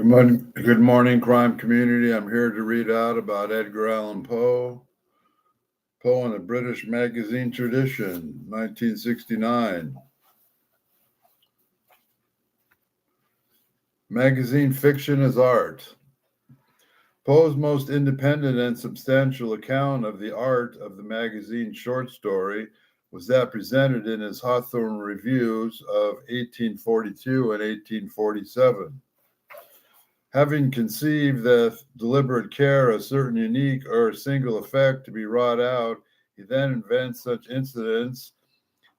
Good morning, crime community. I'm here to read out about Edgar Allan Poe. Poe and the British magazine tradition, 1969. Magazine fiction as art. Poe's most independent and substantial account of the art of the magazine short story was that presented in his Hawthorne Reviews of 1842 and 1847. Having conceived with deliberate care a certain unique or single effect to be wrought out, he then invents such incidents.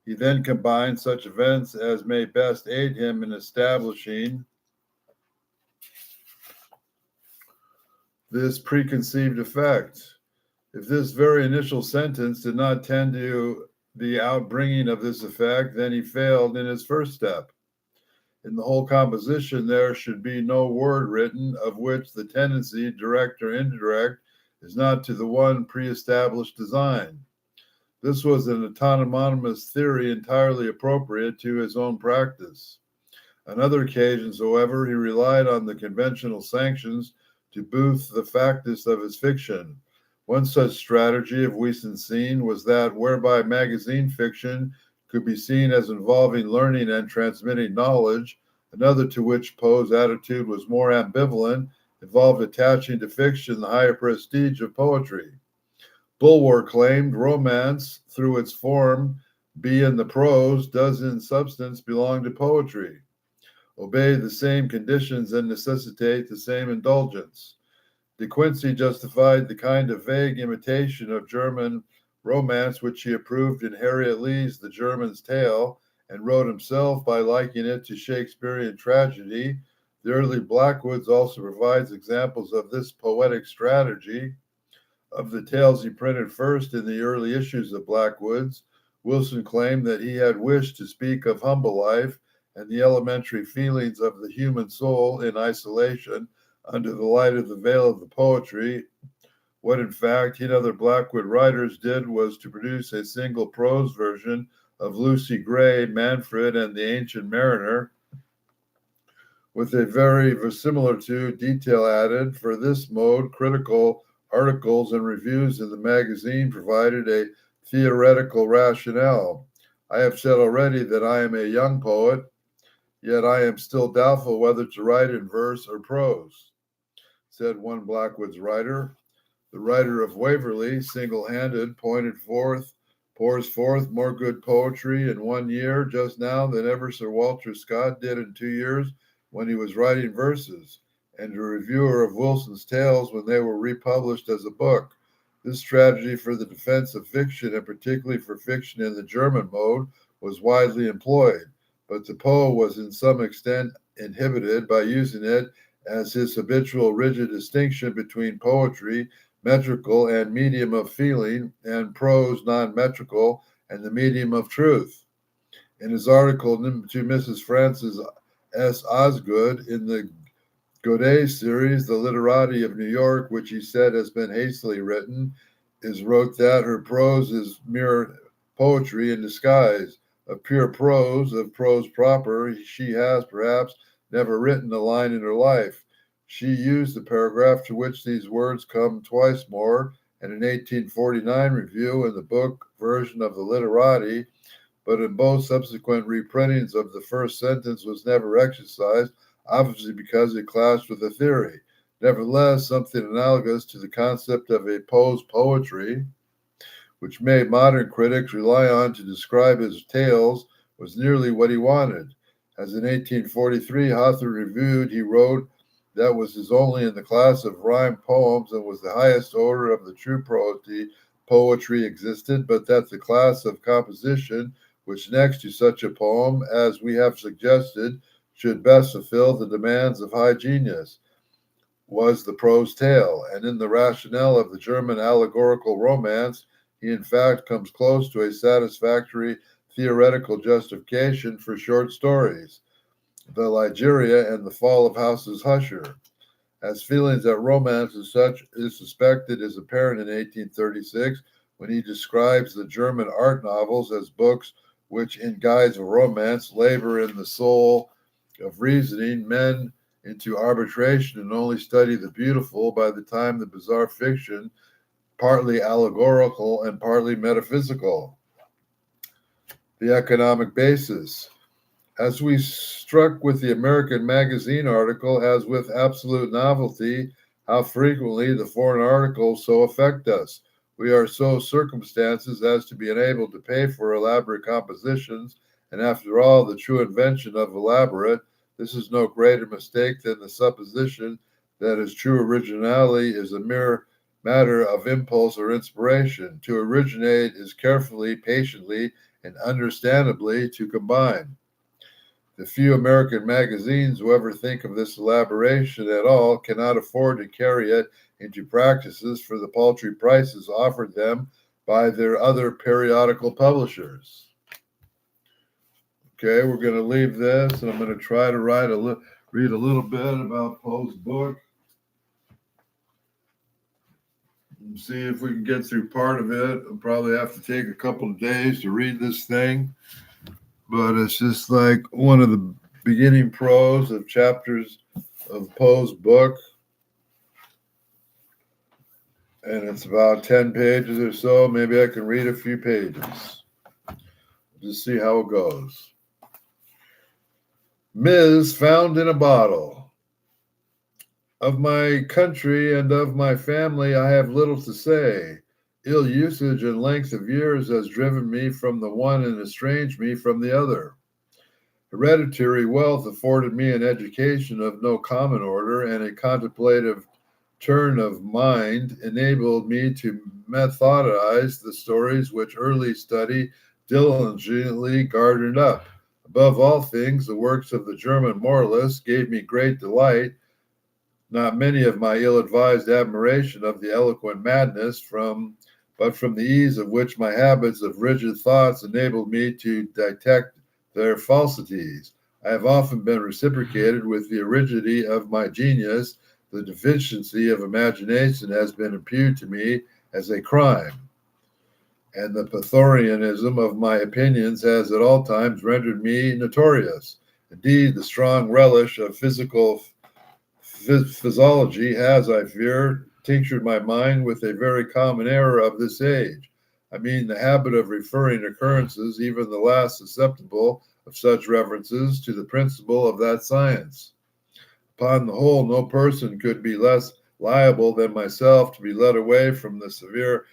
He then combines such events as may best aid him in establishing this preconceived effect. If this very initial sentence did not tend to the outbringing of this effect, then he failed in his first step. In the whole composition, there should be no word written of which the tendency, direct or indirect, is not to the one pre-established design. This was an autonomous theory entirely appropriate to his own practice. On other occasions, however, he relied on the conventional sanctions to boost the factus of his fiction. One such strategy of Wiesenstein was that whereby magazine fiction could be seen as involving learning and transmitting knowledge. Another, to which Poe's attitude was more ambivalent, involved attaching to fiction the higher prestige of poetry. Bulwer claimed romance, through its form, be in the prose, does in substance belong to poetry, obey the same conditions and necessitate the same indulgence. De Quincey justified the kind of vague imitation of German romance which he approved in Harriet Lee's The German's Tale, and wrote himself by likening it to Shakespearean tragedy. The early Blackwoods also provides examples of this poetic strategy. Of the tales he printed first in the early issues of Blackwoods, Wilson claimed that he had wished to speak of humble life and the elementary feelings of the human soul in isolation under the light of the veil of the poetry. What, in fact, he and other Blackwood writers did was to produce a single prose version of Lucy Gray, Manfred, and the Ancient Mariner, with a very verisimilitude detail added. For this mode, critical articles and reviews in the magazine provided a theoretical rationale. I have said already that I am a young poet, yet I am still doubtful whether to write in verse or prose, said one Blackwoods writer. The writer of Waverley, single-handed, pours forth more good poetry in 1 year just now than ever Sir Walter Scott did in 2 years when he was writing verses, and a reviewer of Wilson's tales when they were republished as a book. This strategy for the defense of fiction, and particularly for fiction in the German mode, was widely employed, but the Poe was in some extent inhibited by using it as his habitual rigid distinction between poetry, metrical and medium of feeling, and prose, non-metrical, and the medium of truth. In his article to Mrs. Frances S. Osgood in the Godet series, The Literati of New York, which he said has been hastily written, wrote that her prose is mere poetry in disguise. Of pure prose, of prose proper, she has perhaps never written a line in her life. She used the paragraph to which these words come twice more, and in 1849 review in the book version of the Literati, but in both subsequent reprintings of the first sentence was never exercised, obviously because it clashed with the theory. Nevertheless, something analogous to the concept of a Poe's poetry, which made modern critics rely on to describe his tales, was nearly what he wanted. As in 1843 Hawthorne reviewed, he wrote that was his only in the class of rhyme poems and was the highest order of the true poetry existed, but that the class of composition, which next to such a poem as we have suggested should best fulfill the demands of high genius, was the prose tale. And in the rationale of the German allegorical romance, he in fact comes close to a satisfactory theoretical justification for short stories, The Ligeia and The Fall of Houses Husher. As feelings that romance as such is suspected is apparent in 1836 when he describes the German art novels as books which, in guise of romance, labor in the soul of reasoning men into arbitration and only study the beautiful by the time the bizarre fiction, partly allegorical and partly metaphysical. The economic basis. As we struck with the American Magazine article, as with absolute novelty, how frequently the foreign articles so affect us. We are so circumstances as to be unable to pay for elaborate compositions, and after all, the true invention of elaborate, this is no greater mistake than the supposition that its true originality is a mere matter of impulse or inspiration. To originate is carefully, patiently, and understandably to combine. The few American magazines who ever think of this elaboration at all cannot afford to carry it into practices for the paltry prices offered them by their other periodical publishers. Okay, we're going to leave this, and I'm going to try to read a little bit about Poe's book and see if we can get through part of it. I'll probably have to take a couple of days to read this thing, but it's just like one of the beginning prose of chapters of Poe's book, and it's about 10 pages or so. Maybe I can read a few pages. Just see how it goes. Ms. found in a bottle. Of my country and of my family I have little to say. Ill usage and length of years has driven me from the one and estranged me from the other. Hereditary wealth afforded me an education of no common order, and a contemplative turn of mind enabled me to methodize the stories which early study diligently garnered up. Above all things, the works of the German moralists gave me great delight, not many of my ill-advised admiration of the eloquent madness, but from the ease of which my habits of rigid thoughts enabled me to detect their falsities. I have often been reciprocated with the aridity of my genius. The deficiency of imagination has been imputed to me as a crime, and the Pythagoreanism of my opinions has at all times rendered me notorious. Indeed, the strong relish of physical physiology has, I fear, tinctured my mind with a very common error of this age. I mean the habit of referring occurrences, even the last susceptible of such references, to the principle of that science. Upon the whole, no person could be less liable than myself to be led away from the severe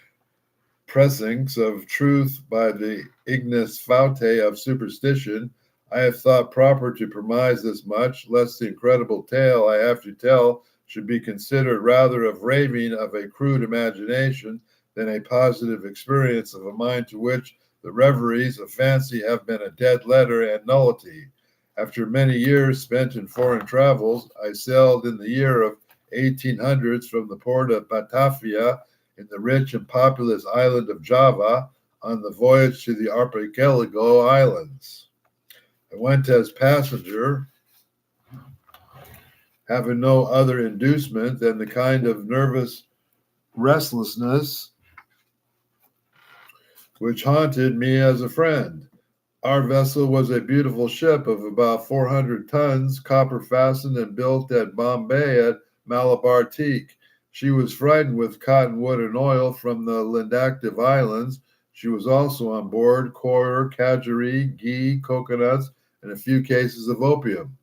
pressings of truth by the ignis fauce of superstition. I have thought proper to premise this much, lest the incredible tale I have to tell should be considered rather of raving of a crude imagination than a positive experience of a mind to which the reveries of fancy have been a dead letter and nullity. After many years spent in foreign travels, I sailed in the year of 1800 from the port of Batavia in the rich and populous island of Java on the voyage to the Archipelago Islands. I went as passenger, having no other inducement than the kind of nervous restlessness which haunted me as a friend. Our vessel was a beautiful ship of about 400 tons, copper fastened and built at Bombay at Malabar teak. She was frightened with cottonwood and oil from the Lindactive Islands. She was also on board coir, cadgery, ghee, coconuts, and a few cases of opium.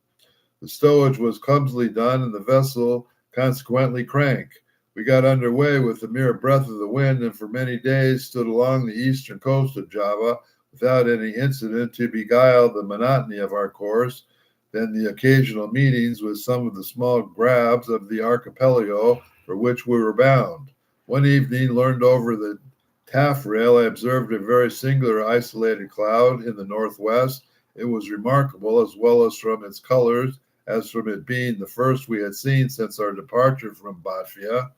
The stowage was clumsily done, and the vessel consequently crank. We got under way with a mere breath of the wind, and for many days stood along the eastern coast of Java without any incident to beguile the monotony of our course. Then the occasional meetings with some of the small grabs of the archipelago for which we were bound. One evening, leaned over the taffrail, I observed a very singular isolated cloud in the northwest. It was remarkable, as well as from its colors, as from it being the first we had seen since our departure from Batavia.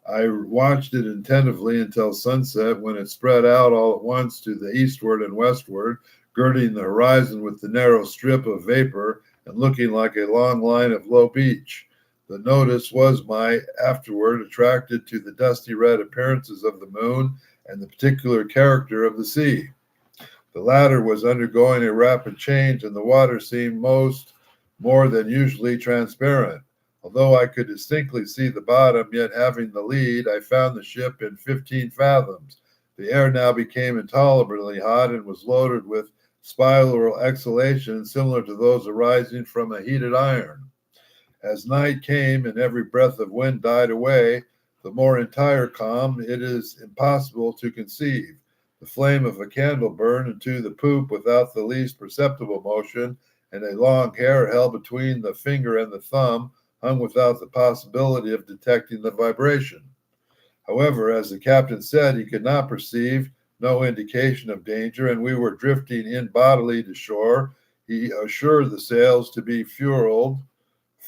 I watched it attentively until sunset, when it spread out all at once to the eastward and westward, girding the horizon with the narrow strip of vapor and looking like a long line of low beach. The notice was afterward attracted to the dusty red appearances of the moon and the particular character of the sea. The latter was undergoing a rapid change, and the water seemed most more than usually transparent. Although I could distinctly see the bottom, yet having the lead, I found the ship in 15 fathoms. The air now became intolerably hot and was loaded with spiral exhalations similar to those arising from a heated iron. As night came and every breath of wind died away, the more entire calm it is impossible to conceive. The flame of a candle burned into the poop without the least perceptible motion, and a long hair held between the finger and the thumb hung without the possibility of detecting the vibration. However, as the captain said, he could not perceive no indication of danger, and we were drifting in bodily to shore. He assured the sails to be furled,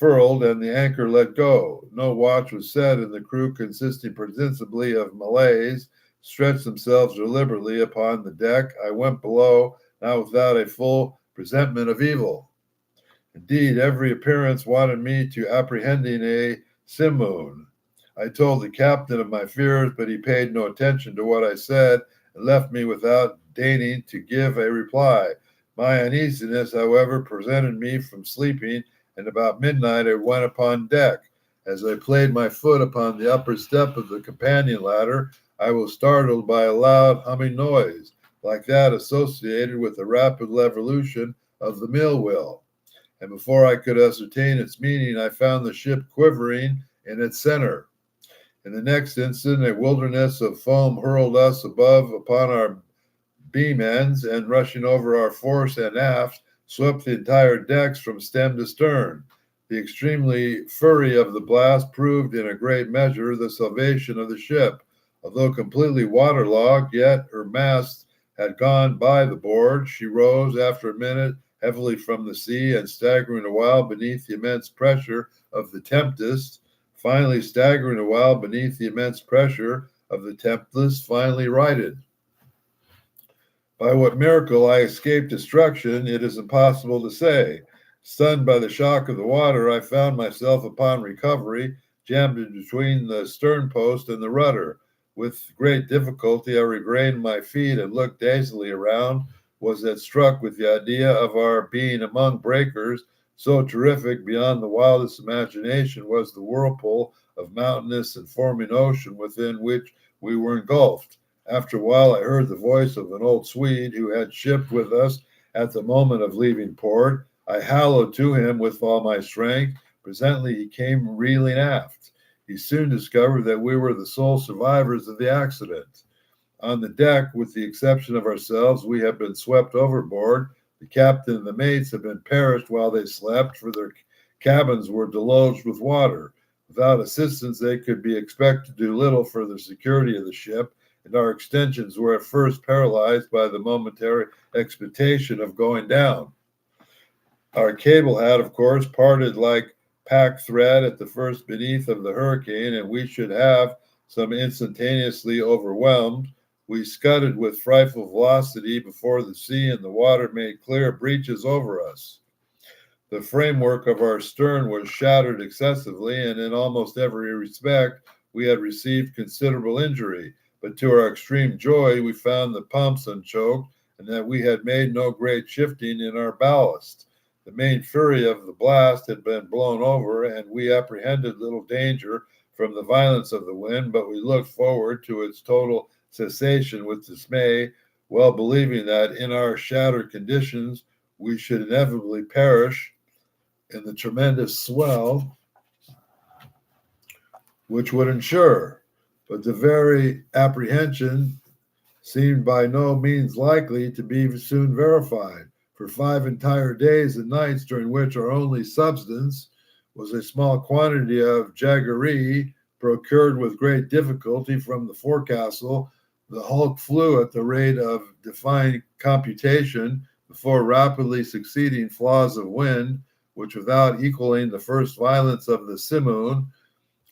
and the anchor let go. No watch was set, and the crew, consisting principally of Malays, stretched themselves deliberately upon the deck. I went below, not without a full presentiment of evil. Indeed, every appearance wanted me to apprehending a simoon. I told the captain of my fears, but he paid no attention to what I said and left me without deigning to give a reply. My uneasiness, however, prevented me from sleeping, and about midnight I went upon deck. As I played my foot upon the upper step of the companion ladder, I was startled by a loud humming noise, like that associated with the rapid revolution of the mill wheel. And before I could ascertain its meaning, I found the ship quivering in its center. In the next instant, a wilderness of foam hurled us above upon our beam ends, and rushing over our force and aft, swept the entire decks from stem to stern. The extremely fury of the blast proved in a great measure the salvation of the ship. Although completely waterlogged, yet her masts had gone by the board. She rose after a minute heavily from the sea, and staggering a while beneath the immense pressure of the tempest, finally righted. By what miracle I escaped destruction, it is impossible to say. Stunned by the shock of the water, I found myself upon recovery jammed between the stern post and the rudder. With great difficulty, I regained my feet and looked dazedly around. Was that struck with the idea of our being among breakers so terrific beyond the wildest imagination was the whirlpool of mountainous and forming ocean within which we were engulfed. After a while, I heard the voice of an old Swede who had shipped with us at the moment of leaving port. I hallooed to him with all my strength. Presently, he came reeling aft. He soon discovered that we were the sole survivors of the accident. On the deck, with the exception of ourselves, we have been swept overboard. The captain and the mates have been perished while they slept, for their cabins were deluged with water. Without assistance, they could be expected to do little for the security of the ship, and our extensions were at first paralyzed by the momentary expectation of going down. Our cable had, of course, parted like pack thread at the first beneath of the hurricane, and we should have some instantaneously overwhelmed. We scudded with frightful velocity before the sea, and the water made clear breaches over us. The framework of our stern was shattered excessively, and in almost every respect we had received considerable injury. But to our extreme joy, we found the pumps unchoked, and that we had made no great shifting in our ballast. The main fury of the blast had been blown over, and we apprehended little danger from the violence of the wind, but we looked forward to its total cessation with dismay, well believing that in our shattered conditions we should inevitably perish in the tremendous swell which would ensure. But the very apprehension seemed by no means likely to be soon verified. For 5 entire days and nights, during which our only substance was a small quantity of jaggery procured with great difficulty from the forecastle, the hulk flew at the rate of defying computation before rapidly succeeding flaws of wind, which, without equaling the first violence of the simoon,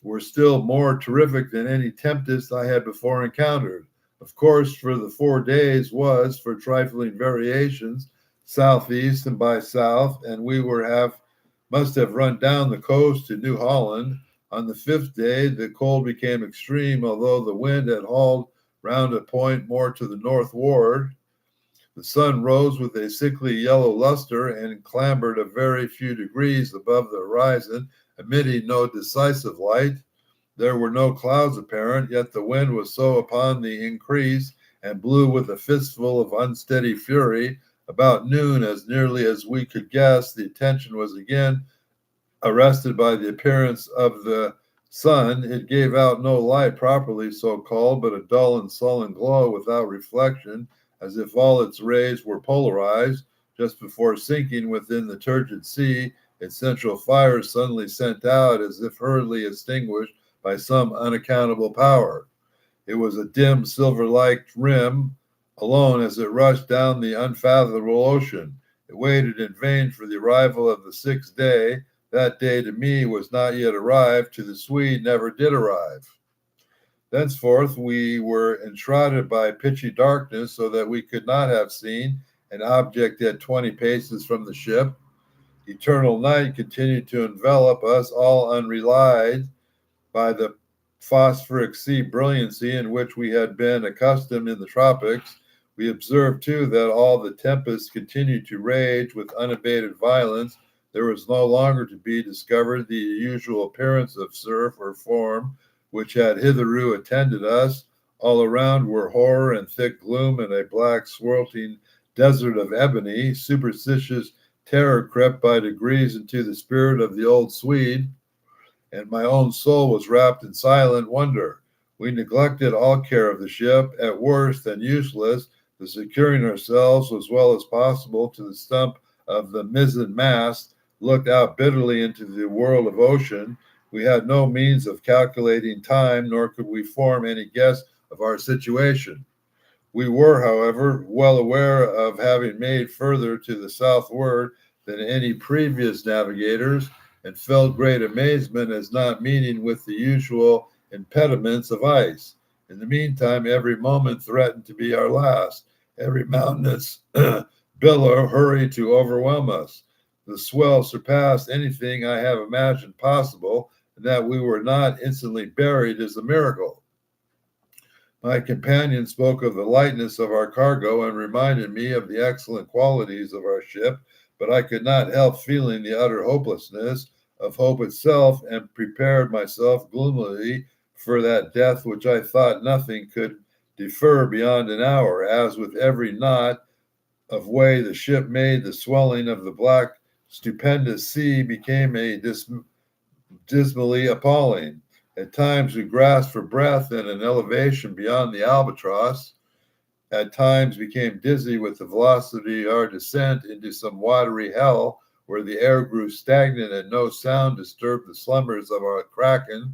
were still more terrific than any tempest I had before encountered. Of course, for the 4 days was, for trifling variations, southeast and by south, and we must have run down the coast to New Holland. On the 5th day, the cold became extreme, although the wind had hauled round a point more to the northward. The sun rose with a sickly yellow luster and clambered a very few degrees above the horizon, emitting no decisive light. There were no clouds apparent, yet the wind was so upon the increase and blew with a fistful of unsteady fury. About noon, as nearly as we could guess, the attention was again arrested by the appearance of the sun. It gave out no light properly so called, but a dull and sullen glow without reflection, as if all its rays were polarized. Just before sinking within the turgid sea, its central fire suddenly sent out as if hurriedly extinguished by some unaccountable power. It was a dim silver-like rim alone as it rushed down the unfathomable ocean. It waited in vain for the arrival of the sixth day. That day to me was not yet arrived, to the Swede never did arrive. Thenceforth we were enshrouded by pitchy darkness, so that we could not have seen an object at 20 paces from the ship. Eternal night continued to envelop us, all unrelied by the phosphoric sea brilliancy in which we had been accustomed in the tropics. We observed, too, that all the tempests continued to rage with unabated violence. There was no longer to be discovered the usual appearance of surf or form which had hitherto attended us. All around were horror and thick gloom and a black swirling desert of ebony. Superstitious terror crept by degrees into the spirit of the old Swede, and my own soul was wrapped in silent wonder. We neglected all care of the ship, at worst and useless, the securing ourselves as well as possible to the stump of the mizzen mast, looked out bitterly into the world of ocean. We had no means of calculating time, nor could we form any guess of our situation. We were, however, well aware of having made further to the southward than any previous navigators, and felt great amazement as not meeting with the usual impediments of ice. In the meantime, every moment threatened to be our last. Every mountainous billow hurried to overwhelm us. The swell surpassed anything I have imagined possible, and that we were not instantly buried is a miracle. My companion spoke of the lightness of our cargo and reminded me of the excellent qualities of our ship, but I could not help feeling the utter hopelessness of hope itself, and prepared myself gloomily for that death which I thought nothing could defer beyond an hour, as with every knot of way the ship made, the swelling of the black, stupendous sea became a dismally appalling. At times we grasped for breath in an elevation beyond the albatross. At times became dizzy with the velocity of our descent into some watery hell where the air grew stagnant and no sound disturbed the slumbers of our kraken.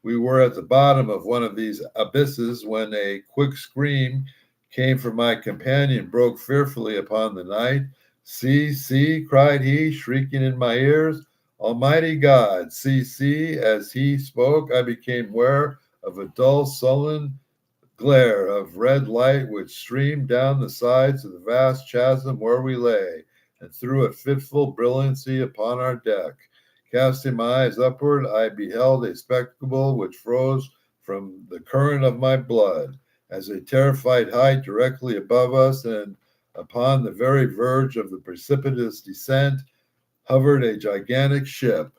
We were at the bottom of one of these abysses when a quick scream came from my companion, broke fearfully upon the night. See, see, cried he, shrieking in my ears. Almighty God, see, see. As he spoke, I became aware of a dull, sullen glare of red light which streamed down the sides of the vast chasm where we lay, and threw a fitful brilliancy upon our deck. Casting my eyes upward, I beheld a spectacle which froze from the current of my blood. As a terrified height directly above us and upon the very verge of the precipitous descent hovered a gigantic ship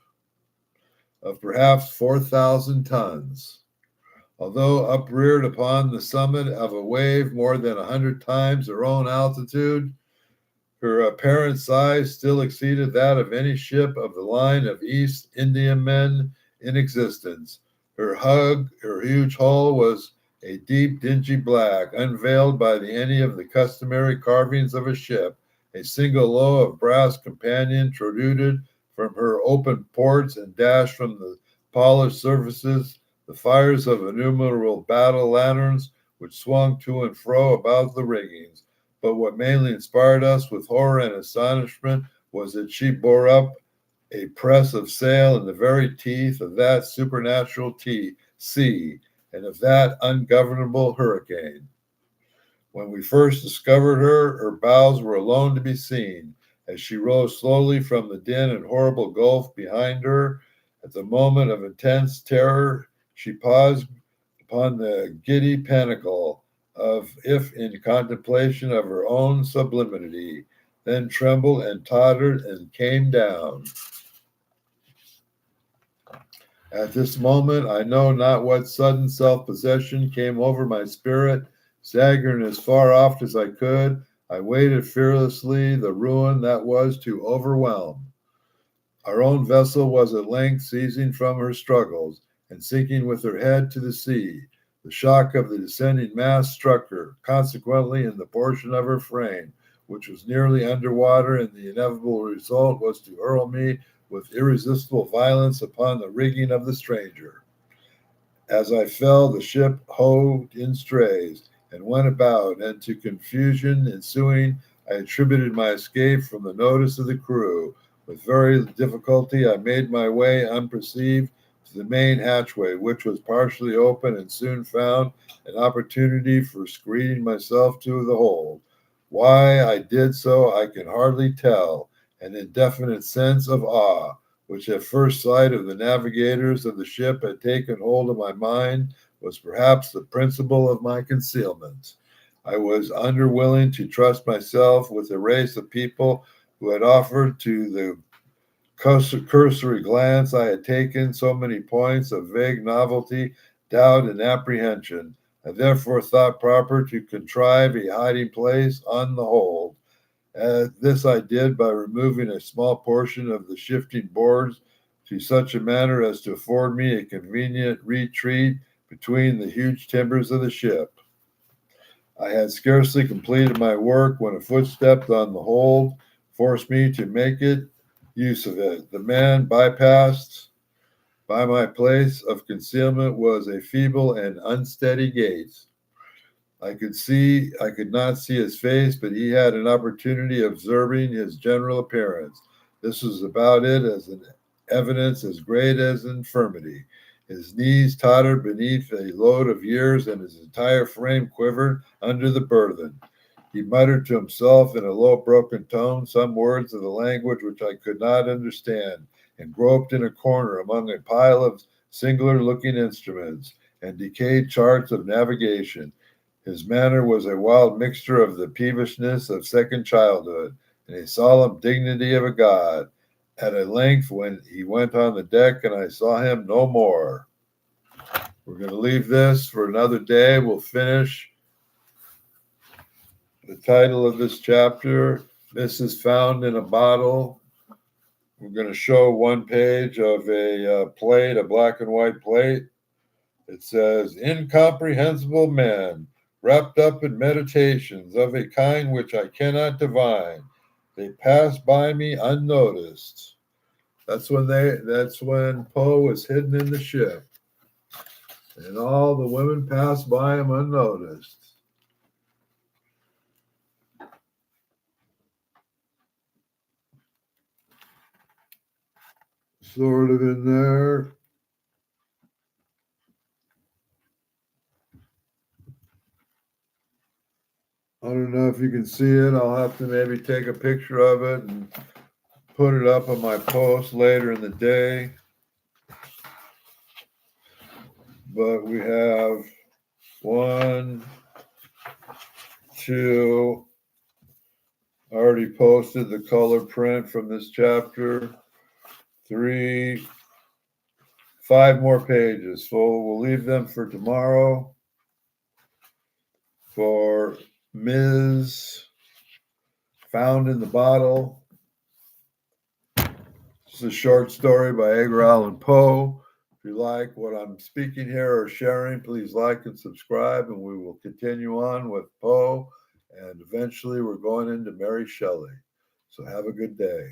of perhaps 4,000 tons. Although upreared upon the summit of a wave more than 100 times her own altitude, her apparent size still exceeded that of any ship of the line of East Indiamen in existence. Her huge hull was a deep, dingy black, unveiled by any of the customary carvings of a ship. A single low of brass companion protruded from her open ports and dashed from the polished surfaces the fires of innumerable battle lanterns which swung to and fro about the riggings. But what mainly inspired us with horror and astonishment was that she bore up a press of sail in the very teeth of that supernatural sea and of that ungovernable hurricane. When we first discovered her, her bows were alone to be seen. As she rose slowly from the din and horrible gulf behind her, at the moment of intense terror, she paused upon the giddy pinnacle if in contemplation of her own sublimity, then trembled and tottered and came down. At this moment, I know not what sudden self-possession came over my spirit. Staggering as far off as I could, I waited fearlessly the ruin that was to overwhelm. Our own vessel was at length ceasing from her struggles and sinking with her head to the sea. The shock of the descending mass struck her, consequently, in the portion of her frame, which was nearly under water, and the inevitable result was to hurl me with irresistible violence upon the rigging of the stranger. As I fell, the ship hove in strays and went about, and to confusion ensuing, I attributed my escape from the notice of the crew. With very difficulty, I made my way unperceived to the main hatchway, which was partially open, and soon found an opportunity for screening myself to the hold. Why I did so, I can hardly tell. An indefinite sense of awe, which at first sight of the navigators of the ship had taken hold of my mind, was perhaps the principle of my concealment. I was unwilling to trust myself with a race of people who had offered to the cursory glance I had taken so many points of vague novelty, doubt, and apprehension. I therefore thought proper to contrive a hiding place on the hold. This I did by removing a small portion of the shifting boards to such a manner as to afford me a convenient retreat between the huge timbers of the ship. I had scarcely completed my work when a footstep on the hold forced me to make use of it. The man bypassed by my place of concealment was a feeble and unsteady gait. I could not see his face, but he had an opportunity of observing his general appearance. This was about it as an evidence as great as infirmity. His knees tottered beneath a load of years, and his entire frame quivered under the burthen. He muttered to himself in a low, broken tone some words of the language which I could not understand, and groped in a corner among a pile of singular-looking instruments and decayed charts of navigation. His manner was a wild mixture of the peevishness of second childhood and a solemn dignity of a god. At length, when he went on the deck and I saw him no more. We're going to leave this for another day. We'll finish the title of this chapter. This is found in a bottle. We're going to show one page of a plate, a black and white plate. It says, "Incomprehensible men, wrapped up in meditations of a kind which I cannot divine. They pass by me unnoticed." That's when Poe was hidden in the ship, and all the women passed by him unnoticed. Sort of in there. I don't know if you can see it. I'll have to maybe take a picture of it and put it up on my post later in the day. But we have 1, 2. I already posted the color print from this chapter. 3, 5 more pages. So we'll leave them for tomorrow. For Ms. Found in the Bottle. It's a short story by Edgar Allen Poe. If you like what I'm speaking here or sharing, please like and subscribe, and we will continue on with Poe. And eventually we're going into Mary Shelley. So have a good day.